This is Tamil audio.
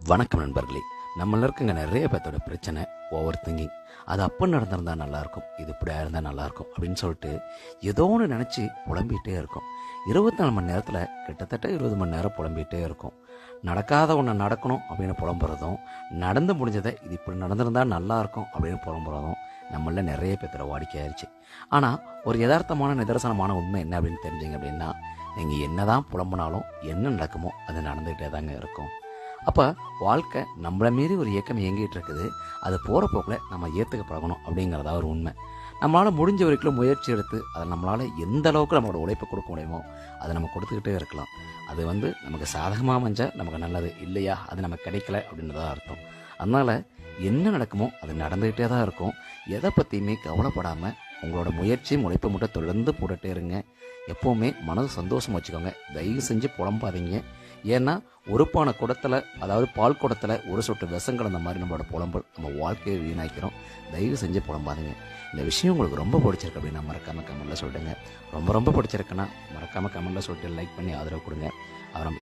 வணக்கம் நண்பர்களே. நம்மள இருக்குங்க நிறைய பேர்த்தோட பிரச்சனை ஓவர் திங்கிங். அது அப்போ நடந்திருந்தா நல்லாயிருக்கும், இது இப்படியா இருந்தால் நல்லாயிருக்கும் அப்படின்னு சொல்லிட்டு ஏதோ ஒன்று நினச்சி புலம்பிகிட்டே இருக்கும். 24 மணி நேரத்தில் கிட்டத்தட்ட 20 மணி நேரம் புலம்பிகிட்டே இருக்கும். நடக்காத ஒன்று நடக்கணும் அப்படின்னு புலம்புறதும், நடந்து முடிஞ்சதை இது இப்படி நடந்திருந்தால் நல்லாயிருக்கும் அப்படின்னு புலம்புறதும் நம்மள நிறைய பேர்த்தோட வாடிக்கையாயிருச்சு. ஆனால் ஒரு யதார்த்தமான நிதர்சனமான உண்மை என்ன அப்படின்னு தெரிஞ்சிங்க அப்படின்னா, நீங்கள் என்ன தான் புலம்புனாலும் என்ன நடக்குமோ அது நடந்துகிட்டே தாங்க இருக்கும். அப்போ வாழ்க்கை நம்மளை மீறி ஒரு இயக்கம் இயங்கிட்டு இருக்குது. அது போகிற போக்கில் நம்ம ஏற்றுக்க பழகணும் அப்படிங்கிறதா ஒரு உண்மை. நம்மளால் முடிஞ்ச வரைக்கும் முயற்சி எடுத்து அதை நம்மளால் எந்த அளவுக்கு நம்மளோட உழைப்பை கொடுக்க முடியுமோ அதை நம்ம கொடுத்துக்கிட்டே இருக்கலாம். அது நமக்கு சாதகமாக அமைஞ்சால் நமக்கு நல்லது, இல்லையா அது நமக்கு கிடைக்கல அப்படின்றதான் அர்த்தம். அதனால் என்ன நடக்குமோ அது நடந்துக்கிட்டே தான் இருக்கும். எதை பற்றியுமே கவலைப்படாமல் உங்களோட முயற்சியும் உழைப்பை மட்டும் தொடர்ந்து போட்டுகிட்டே இருங்க. எப்போவுமே மனது சந்தோஷமாக வச்சுக்கோங்க. தயவு செஞ்சு புலம்பாதீங்க. ஏன்னா ஒரு பானை குடத்தில், அதாவது பால் குடத்தில் ஒரு சொட்டு விஷம் கலந்த மாதிரி நம்மளோட புலம்பல் நம்ம வாழ்க்கையை வீணாக்கிறோம். தயவு செஞ்சு புலம்பாதீங்க. இந்த விஷயம் உங்களுக்கு ரொம்ப பிடிச்சிருக்கு அப்படின்னா மறக்காமல் கமெண்ட்டில் சொல்லிடுங்க. ரொம்ப பிடிச்சிருக்குன்னா மறக்காமல் கமெண்ட்டில் சொல்லிட்டு லைக் பண்ணி ஆதரவு கொடுங்க. அப்புறம்